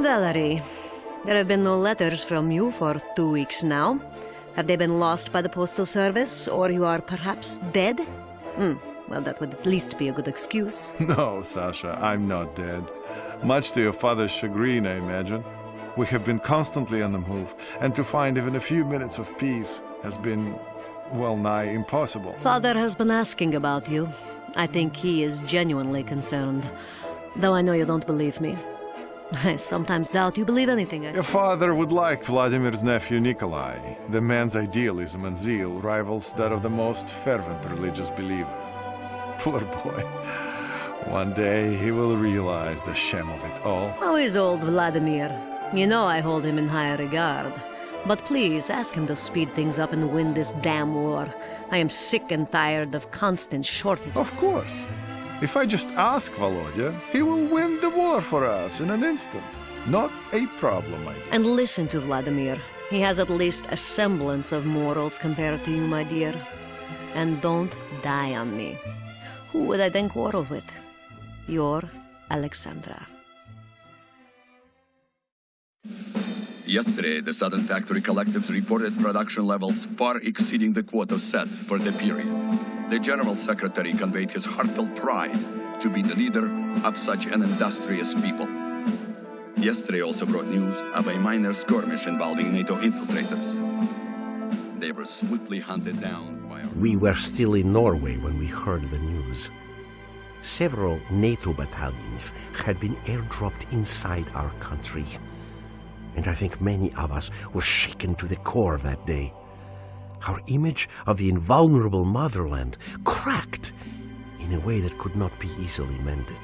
Valerie, there have been no letters from you for 2 weeks now. Have they been lost by the postal service, or you are perhaps dead? Well, that would at least be a good excuse. No, Sasha, I'm not dead. Much to your father's chagrin, I imagine. We have been constantly on the move, and to find even a few minutes of peace has been, well, nigh impossible. Father has been asking about you. I think he is genuinely concerned, though I know you don't believe me. I sometimes doubt you believe anything I say. Your father would like Vladimir's nephew Nikolai. The man's idealism and zeal rivals that of the most fervent religious believer. Poor boy. One day he will realize the shame of it all. How is old Vladimir? You know I hold him in high regard. But please, ask him to speed things up and win this damn war. I am sick and tired of constant shortages. Of course. If I just ask Volodya, he will win the war for us in an instant. Not a problem, my dear. And listen to Vladimir. He has at least a semblance of morals compared to you, my dear. And don't die on me. Who would I then quarrel with? Your Alexandra. Yesterday, the Southern Factory Collectives reported production levels far exceeding the quota set for the period. The General Secretary conveyed his heartfelt pride to be the leader of such an industrious people. Yesterday also brought news of a minor skirmish involving NATO infiltrators. They were swiftly hunted down by our... We were still in Norway when we heard the news. Several NATO battalions had been airdropped inside our country. And I think many of us were shaken to the core that day. Our image of the invulnerable Motherland cracked in a way that could not be easily mended.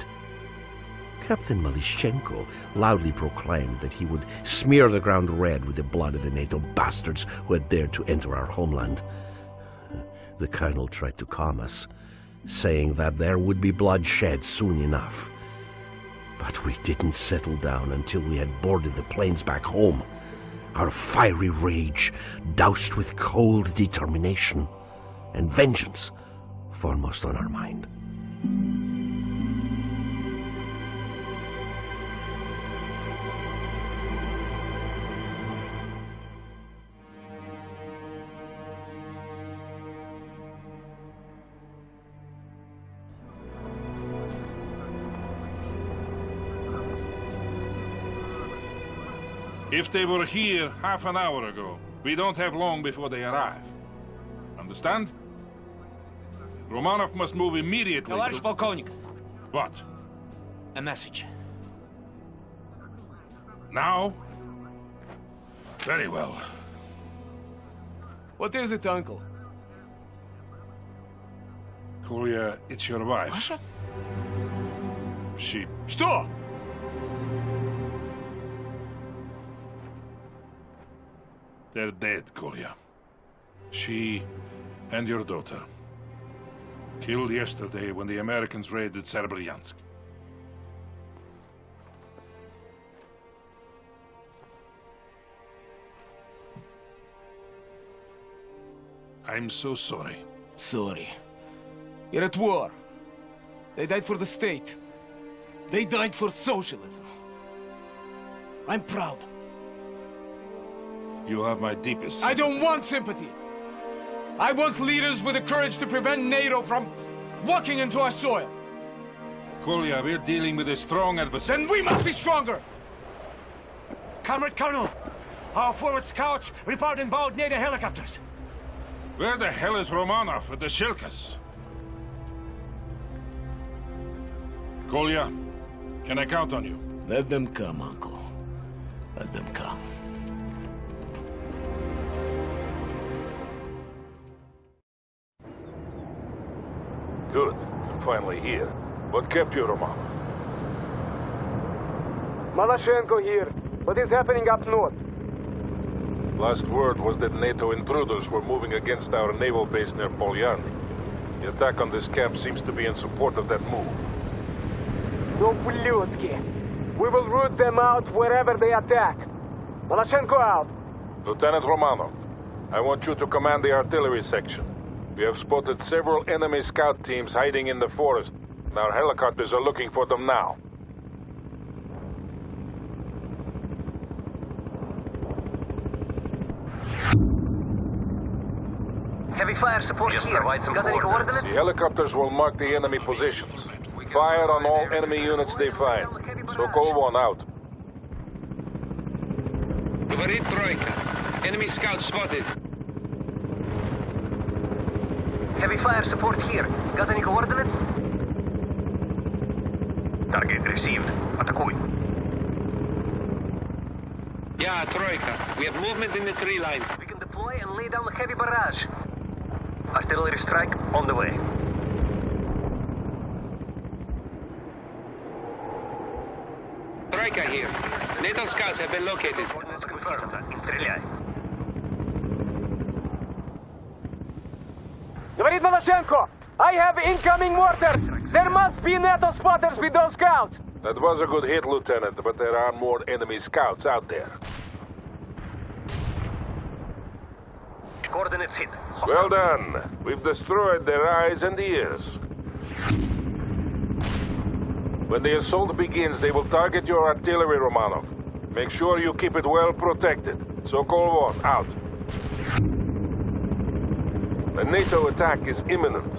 Captain Malishchenko loudly proclaimed that he would smear the ground red with the blood of the NATO bastards who had dared to enter our homeland. The colonel tried to calm us, saying that there would be bloodshed soon enough. But we didn't settle down until we had boarded the planes back home, our fiery rage doused with cold determination, and vengeance foremost on our mind. If they were here half an hour ago, we don't have long before they arrive. Understand? Romanov must move immediately. Товарищ полковник. What? A message. Now? Very well. What is it, Uncle? Kolya, it's your wife. Masha? She... Что? They're dead, Kolya. She and your daughter. Killed yesterday when the Americans raided Serbryansk. I'm so sorry. Sorry. You're at war. They died for the state. They died for socialism. I'm proud. You have my deepest I sympathy. don't want sympathy. I want leaders with the courage to prevent NATO from walking into our soil. Kolya, we're dealing with a strong adversary. Then we must be stronger. Comrade Colonel, our forward scouts report inbound NATO helicopters. Where the hell is Romanov with the Shilkas? Kolya, can I count on you? Let them come, Uncle. Let them come. Good. I'm finally here. What kept you, Romanov? Malashchenko here. What is happening up north? Last word was that NATO intruders were moving against our naval base near Polyarny. The attack on this camp seems to be in support of that move. No ублюдки. We will root them out wherever they attack. Malashchenko out. Lieutenant Romanov, I want you to command the artillery section. We have spotted several enemy scout teams hiding in the forest, and our helicopters are looking for them now. fire support here. Got any coordinates? The helicopters will mark the enemy positions. Fire on all enemy units they find. Sokol 1 out. Говорит тройка. Enemy scouts spotted. Heavy fire support here. Got any coordinates? Target received. Атакуй. Yeah, тройка. We have movement in the tree line. We can deploy and lay down a heavy barrage. Artillery strike on the way. Тройка here. NATO scouts have been located. Coordinates confirmed. Стреляй. Говорит Малашенко! I have incoming mortars! There must be NATO spotters with those scouts! That was a good hit, Lieutenant, but there are more enemy scouts out there. Coordinates hit. Well done. We've destroyed their eyes and ears. When the assault begins, they will target your artillery, Romanov. Make sure you keep it well protected. Sokol 1, out. The NATO attack is imminent.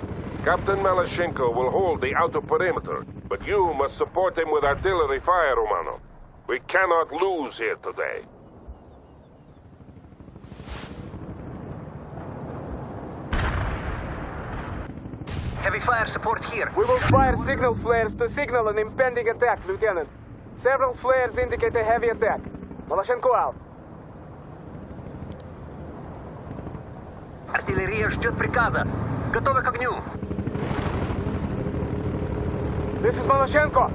Captain Malashenko will hold the outer perimeter, but you must support him with artillery fire, Romanov. We cannot lose here today. Heavy fire support here. We will fire signal flares to signal an impending attack, Lieutenant. Several flares indicate a heavy attack. Малашенко out. Артиллерия ждет приказа. Готовы к огню. This is Maloshenko.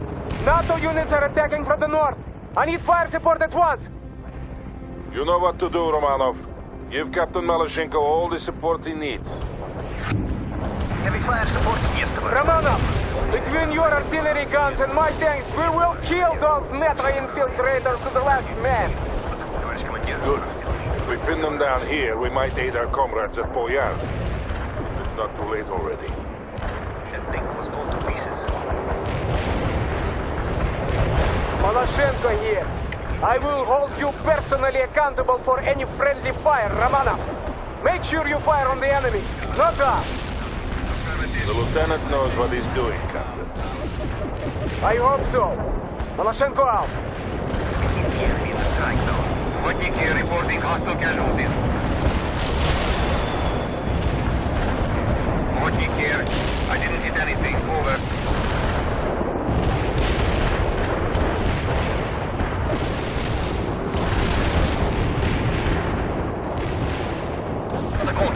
NATO units are attacking from the north. I need fire support at once. You know what to do, Romanov. Give Captain Maloshenko all the support he needs. Heavy fire support east of us. Romanov, between your artillery guns and my tanks, we will kill those NATO infiltrators to the last man. Good. If we pin them down here, we might aid our comrades at Polyan. It's not too late already. That thing was going to pieces. Maloshenko here. I will hold you personally accountable for any friendly fire, Romanov. Make sure you fire on the enemy, not us. The lieutenant knows what he's doing, Captain. I hope so. Maloshenko out. Sputnik here reporting hostile casualties. Sputnik here. I didn't hit anything. Over.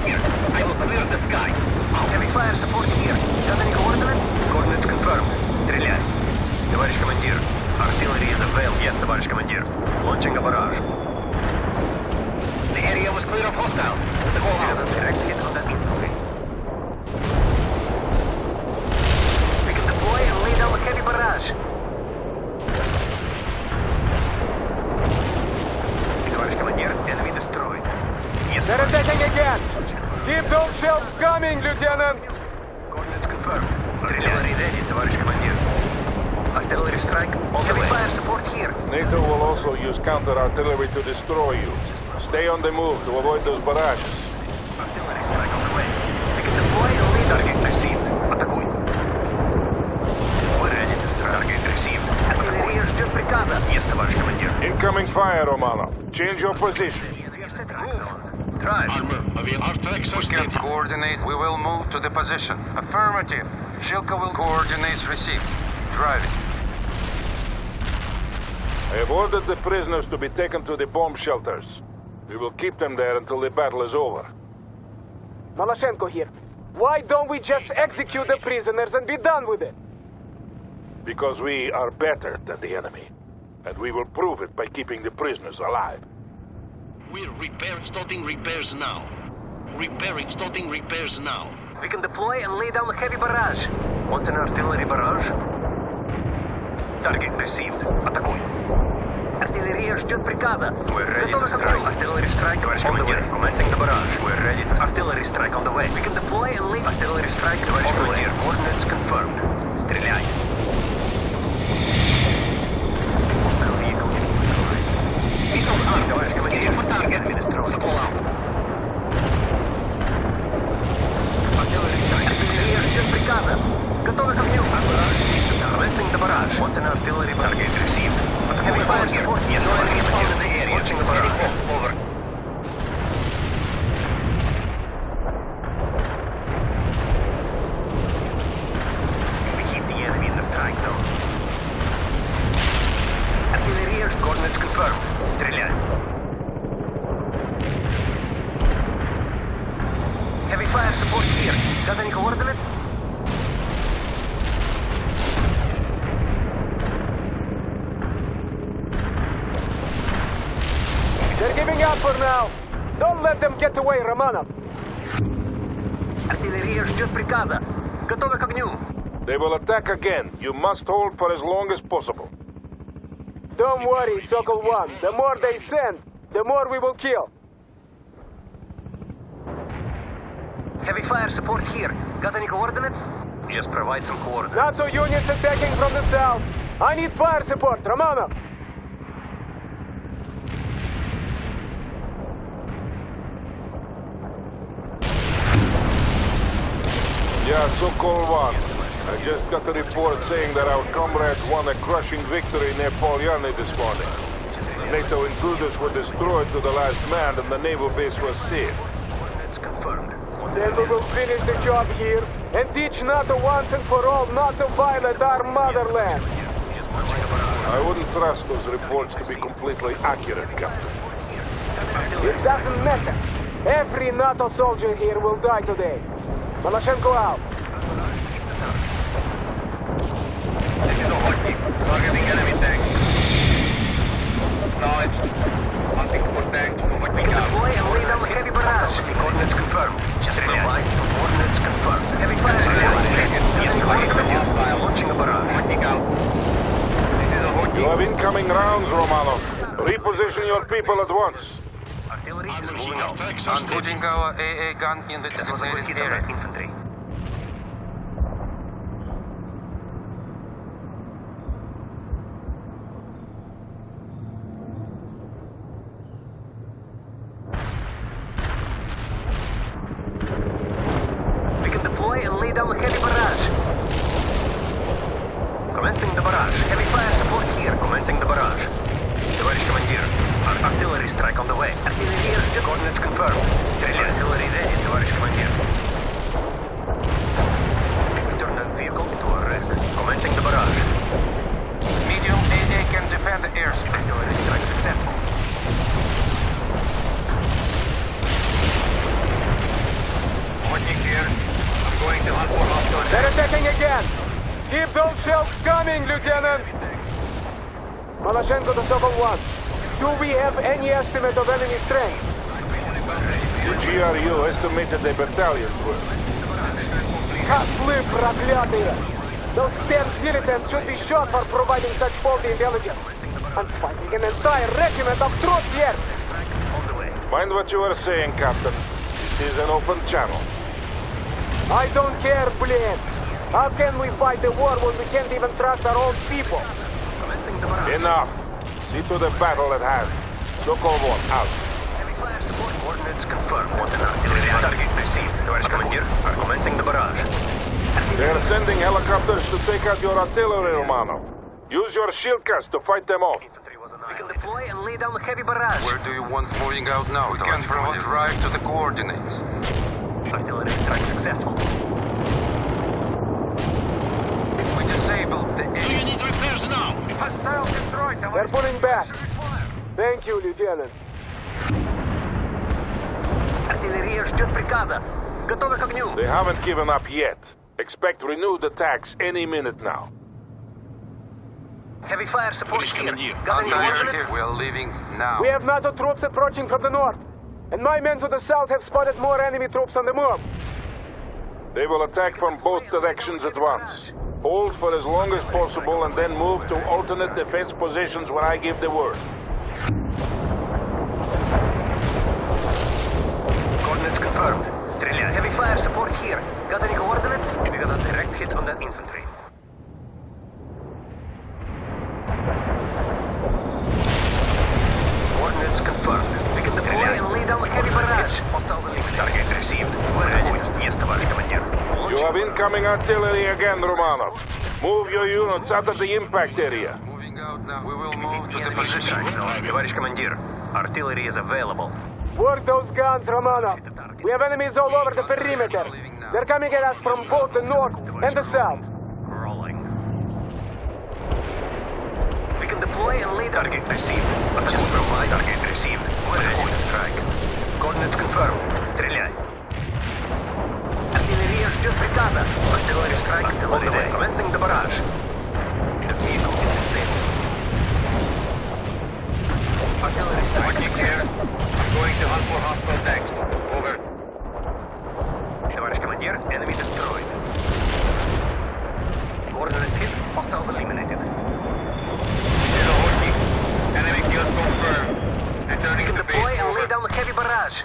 Here. I will clear the sky. Heavy fire support here. Got any coordinates? Coordinates confirmed. Стреляй. Товарищ командир. Artillery is available. Yes, товарищ командир. Launching a barrage. The area was clear of hostiles. The call out. Direct hit on that infantry. We can deploy and lay down a heavy barrage. Товарищ командир, enemy destroyed. Yes, they're attacking again. Keep those shells coming, Lieutenant! Coordinates confirmed. Artillery ready, товарищ командир. Artillery strike on the way. Heavy fire support here. NATO will also use counter-artillery to destroy you. Stay on the move to avoid those barrages. Artillery strike on the way. We can deploy and lead. Target received. Атакуй. We're ready to strike. Target received. Артиллерия ждет приказа. Yes, товарищ командир. Incoming fire, Romanov. Change your position. Drive. We get coordinates. We will move to the position. Affirmative. Shilka will coordinates received. Driving. I have ordered the prisoners to be taken to the bomb shelters. We will keep them there until the battle is over. Maloshenko here. Why don't we just execute the prisoners and be done with it? Because we are better than the enemy. And we will prove it by keeping the prisoners alive. We're starting repairs now. Starting repairs now. We can deploy and lay down a heavy barrage. Want an artillery barrage? Target received. Атакуй. Артиллерия ждет приказа. We're ready to strike. Artillery strike on the way. Commencing the barrage. We're ready to... Artillery strike on the way. We can deploy and lay... Artillery strike on the way. Coordinates confirmed. Стреляй. Missiles on, товарищ командир. Target. Enemy destroyed. Call out. confirmed. Стреляй. Heavy fire support here. Got any coordinates? They're giving up for now. Don't let them get away, Romanov. Артиллерия ждет приказа. Готовы к огню. They will attack again. You must hold for as long as possible. Don't worry, Sokol 1. The more they send, the more we will kill. Heavy fire support here. Got any coordinates? Just provide some coordinates. NATO units attacking from the south. I need fire support, Romanov. Yeah, Sokol 1. I just got a report saying that our comrades won a crushing victory near Polyarny this morning. The NATO intruders were destroyed to the last man and the naval base was saved. It's confirmed. Then we will finish the job here and teach NATO once and for all not to violate our motherland. I wouldn't trust those reports to be completely accurate, Captain. It doesn't matter. Every NATO soldier here will die today. Maloshenko out. This is Охотник. Targeting enemy tanks. Acknowledged. Hunting for tanks. Охотник out. Deploy and lay down the heavy barrage. Coordinates confirmed. Stреляй. Coordinates confirmed. Heavy fire. Launching the barrage. Охотник out. This is Охотник. You have incoming rounds, Romanov. Reposition your people at once. Artillery is moving out. I'm putting our AA gun in the designated area. Infantry. We can deploy and lay down the heavy barrage. Commencing the barrage. Heavy fire support here. Commencing the barrage. Товарищ командир, artillery strike on the way. Artillery coordinates confirmed. Artillery ready, товарищ командир. Turn that vehicle into a wreck. Commencing the barrage. Medium AA can defend the airspace. Artillery strike successful. Охотник here. I'm going to hunt for hostile. They're attacking again. Keep those shells coming, Lieutenant. Maloshenko to Sokol 1. Do we have any estimate of enemy strength? The GRU estimated the battalion's worth. Котлы проклятые! Those damn militants should be shot for providing such faulty intelligence. And fighting an entire regiment of troops here! Mind what you are saying, Captain. This is an open channel. I don't care, blin. How can we fight the war when we can't even trust our own people? Enough. See to the battle at hand. Sokol 1, out. Heavy fire support coordinates confirmed. Want an artillery target received. Товарищ командир, commencing the barrage. They are sending helicopters to take out your artillery, Romanov. Use your shield cast to fight them off. We can deploy and lay down the heavy barrage. Where do you want moving out now? We can provide drive to the coordinates. Artillery strike successful. We disabled the AA. Do you need repairs now? Hostile destroyed. They're pulling back. Thank you, Lieutenant. Артиллерия ждет приказа. Готовы к огню. They haven't given up yet. Expect renewed attacks any minute now. Heavy fire support here. Got any coordinates? We are leaving now. We have NATO troops approaching from the north. And my men to the south have spotted more enemy troops on the move. They will attack from both directions at once. Hold for as long as possible and then move to alternate defense positions when I give the word. Coordinates confirmed. Стреляй. Heavy fire support here. Got any coordinates? We got a direct hit on the infantry. Coordinates confirmed. We can deploy and lay down the heavy barrage. Hostile eliminated. Target received. Yes, товарищ командир. You have incoming artillery again, Romanov. Move your units out of the impact area. Moving out now. We will move to the position. Товарищ командир, artillery is available. Work those guns, Romanov. We have enemies all over the perimeter. They're coming at us from both the north and the south. Rolling. We can deploy and lay target received. Target received. We're ready to strike. Coordinates confirmed. Стреляй. Артиллерия ждет приказа. Artillery strike on the way. Commencing the barrage. The vehicle is disabled. Artillery strike. Here. I'm going to hunt for hostile tanks. Over. Товарищ командир, enemy destroyed. Coordinates hit. Hostiles eliminated. This is a Horky. Enemy kills confirmed. Returning to base. Deploy and lay down the heavy barrage.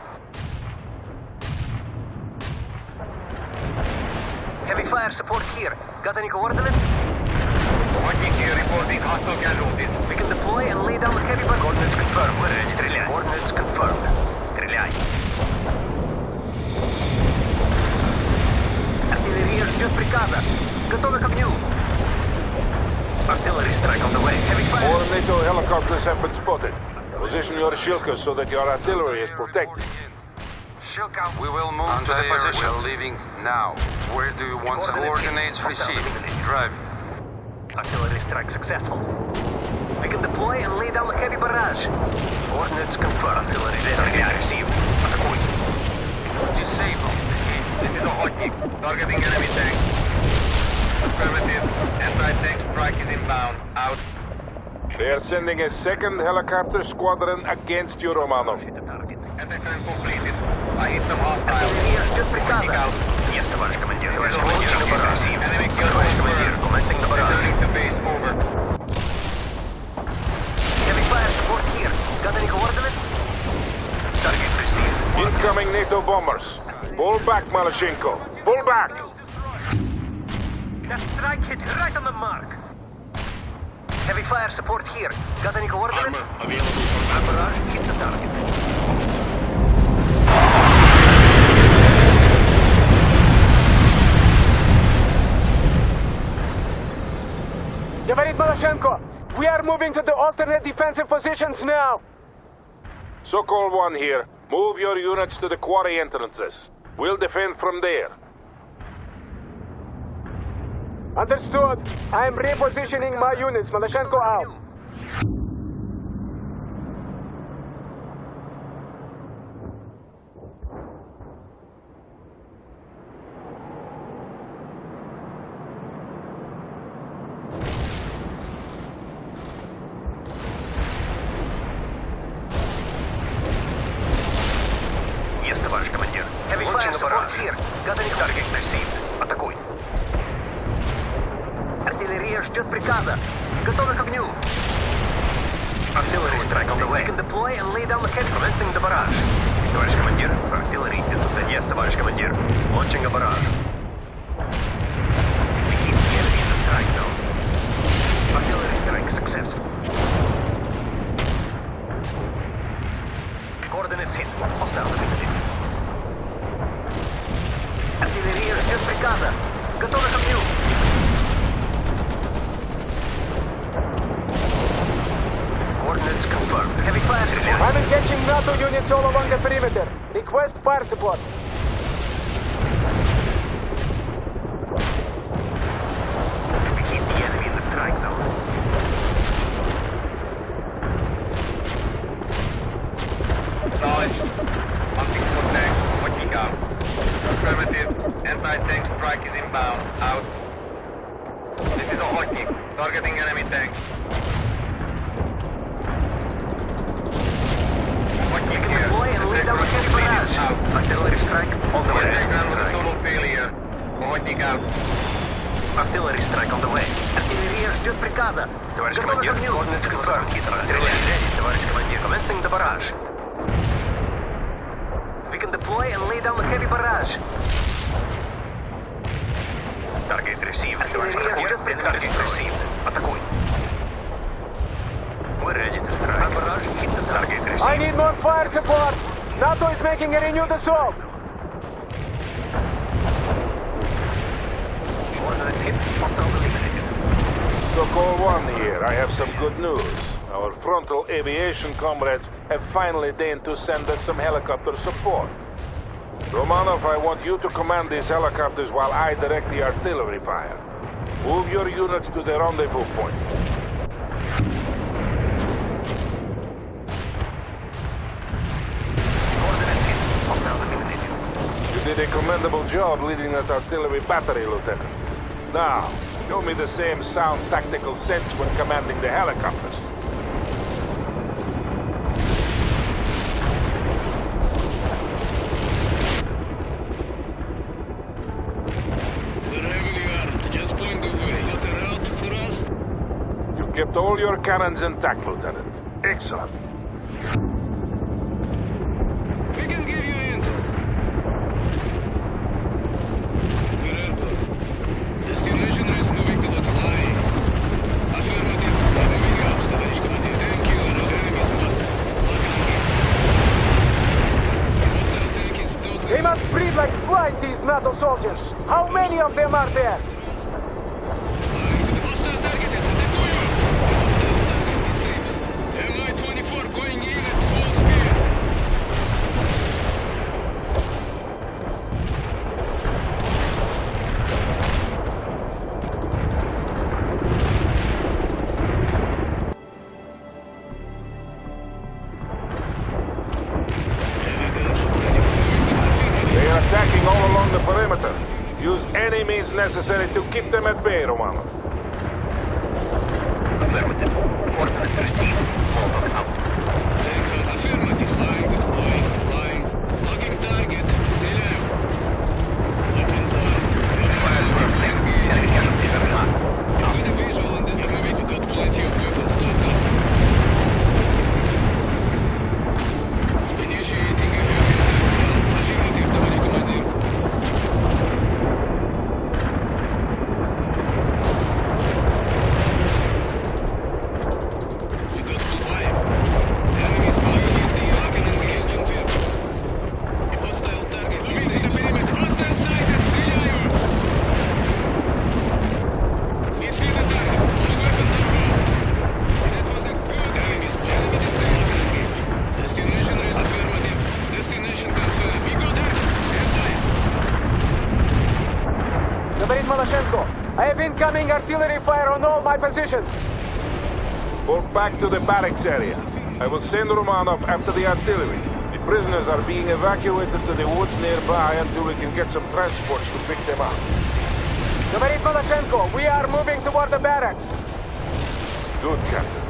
Heavy fire support here. Got any coordinates? Horky here reporting hostile casualties. We can deploy and lay down the heavy barrage. Coordinates confirmed. We're ready. Стреляй. Coordinates confirmed. Стреляй. Артиллерия ждет приказа. Готовы к огню. Artillery strike on the way. Heavy fire. More NATO helicopters have been spotted. Position your Shilka so that your artillery is protected. We will move to the position. We're leaving now. Where do you want the coordinates received? Drive. Artillery strike successful. We can deploy and lay down the heavy barrage. Coordinates confirmed. Artillery ready. Received. Атакуй. Disable. This is a Horky. Targeting enemy tank. Affirmative. Anti-tank strike is inbound. Out. They are sending a second helicopter squadron against you, Romanov. Anti-tank completed. I hit some hostiles. Артиллерия ждет приказа. Yes, товарищ командир. Товарищ командир. Enemy kills Товарищ командир. Commencing the barrage. Returning to base. Over. Heavy fire support here. Got any coordinates? Target received. Incoming NATO bombers. Pull back, Malashenko. Pull back! That strike hit right on the mark. Heavy fire support here. Got any coordinates? Armor available for Barrage hit the target. Говорит Малашенко, we are moving to the alternate defensive positions now. Sokol 1 here. Move your units to the quarry entrances. We'll defend from there. Understood. I am repositioning my units. Malashенko out. Yes, товарищ командир. Heavy fire support here. Got any target received. Атакуй. Артиллерия ждет приказа. Готовы к огню. Artillery strike on the way. We can deploy and lay down the heavy. Commencing the barrage. Товарищ командир, artillery is set. Yes, товарищ командир. Launching a barrage. We keep the enemy in the strike zone. Artillery strike successful. Coordinates hit. Hostile eliminated. Артиллерия ждет приказа. Готовы к огню. Coordinates confirmed. Heavy fire support. I'm engaging NATO units all along the perimeter. Request fire support. We keep the enemy in the strike zone. Acknowledged. Hunting for tanks. Watching out. Affirmative. Anti-tank strike is inbound. Out. This is a Horky. Targeting enemy tanks. Horky here. Deploy and lay down the heavy barrage. Out. Artillery strike on the way. Diagram was a total failure. Horky out. Artillery strike on the way. Артиллерия ждет приказа. Товарищ командир, coordinates confirmed. Стреляй. Товарищ командир, commencing the barrage. We can deploy and lay down the heavy barrage. Target received. Артиллерия ждет приказа. Target received. Атакуй. We're ready to strike. Barrage hit the target received. I need more fire support. NATO is making a renewed assault. Coordinates hit. Hostile eliminated. Sokol 1 here. I have some good news. Our frontal aviation comrades have finally deigned to send us some helicopter support. Romanov, I want you to command these helicopters while I direct the artillery fire. Move your units to the rendezvous point. did a commendable job leading that artillery battery, Lieutenant. Now, show me the same sound tactical sense when commanding the helicopters. They're heavily armed. Just point the way. Got a route for us? You kept all your cannons intact, Lieutenant. Excellent. We can give you intel. We're airborne. Destination is moving to the line. Affirmative. Moving out, товарищ командир. Thank you. Our enemy spotted. Hostile tank is totally... They must breathe like flies, these NATO soldiers. How many of them are there? Hostile targeted. Атакую! Hostile target disabled. Mi-24 going in at full speed. They are attacking all along the perimeter. Use any means necessary to keep them at bay, Romanov. Affirmative. Coordinates received. Hold out. Affirmative. Flying deploying. Flying. Locking target. Стреляю. Weapons armed. Enemy cannot be very hard. Good visual and then we've got plenty of weapons stocked up. Initiating a heavy attack. Affirmative, товарищ командир. We got full fire. Enemies violate the Aachen engage infantry. Hostile target. Moving to the perimeter. Hostile sighted. Стреляю. We see the target. All weapons are gone. That was a good enemy spot. Destination is affirmative. Destination confirmed. We go there. Stand by. Говорит Малашенко. I have incoming artillery fire on all my positions. Fall back to the barracks area. I will send Romanov after the artillery. The prisoners are being evacuated to the woods nearby until we can get some transports to pick them up. Говорит Малашенко. We are moving toward the barracks. Good, Captain.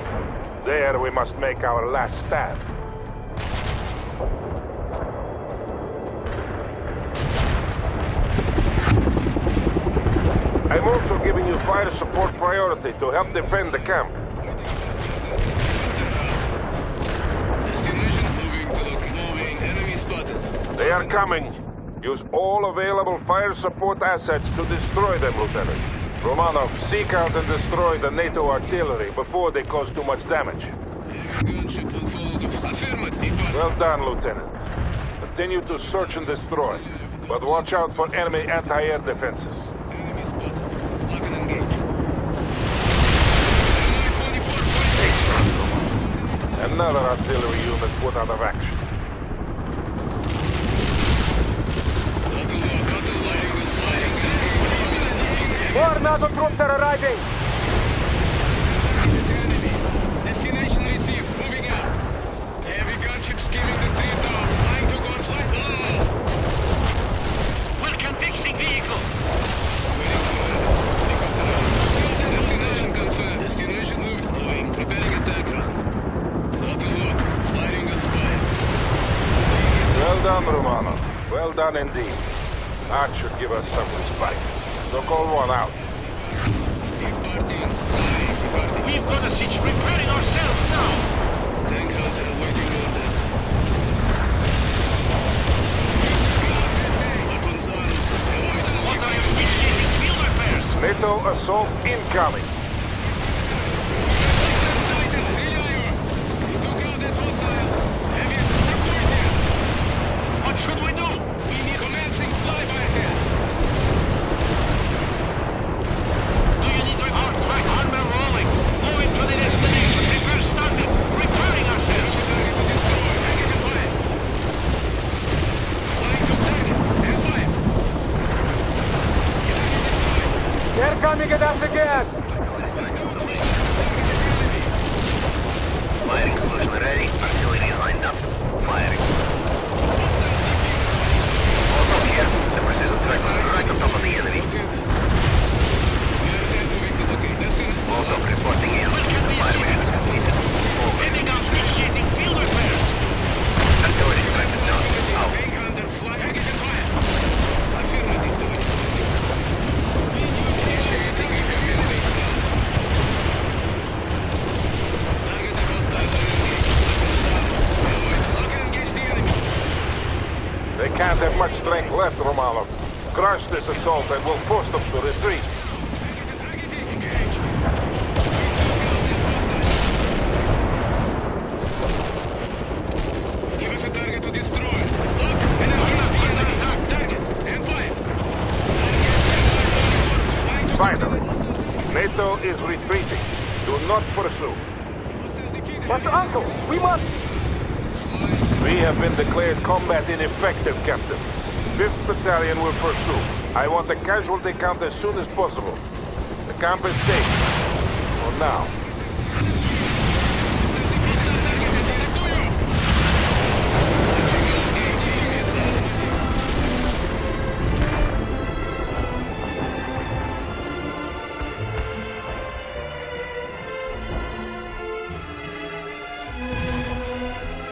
There we must make our last stand. I'm also giving you fire support priority to help defend the camp. Destination moving to the moving. Enemy spotted. They are coming. Use all available fire support assets to destroy them, Lieutenant. Romanov, seek out and destroy the NATO artillery before they cause too much damage. Gunship will follow the affirmative. Well done, Lieutenant. Continue to search and destroy, but watch out for enemy anti-air defenses. Enemy spotted. Lock and engage. Mi-24 Another artillery unit put out of action. Auto lighting is flying. More NATO troops are arriving. Enemy. Destination received. Moving out. Heavy gunship skimming the treetop. Flying to gunflight. Welcome fixing vehicle. Destination confirmed. Destination moved. Moving. Preparing attack run. Auto lock. Firing a spy. Well done, Romanov. Well done indeed. That should give us some respite. So call one out. Departing. Flying. Departing. We've got a siege preparing ourselves now. Tank hunter awaiting orders. Weapons armed. What are your wishes in field affairs? NATO assault incoming. Sighted. Стреляю. We took out that hostile. Heavy security. What should we do? We need commencing flyby ahead. Do you need report? Right, armor rolling. Moving to the destination. Repair started. Repairing ourselves. Target to destroy. Target in fire. Flying to target. Stand by. They're coming at us again. can't have much strength left, Romanov. Crush this assault and we'll force them to retreat. Give us a target to destroy. Look, enemy target and fire. Finally, NATO is retreating. Do not pursue. But Uncle, we must... We have been declared combat ineffective, Captain. 5th Battalion will pursue. I want a casualty count as soon as possible. The camp is safe. For now.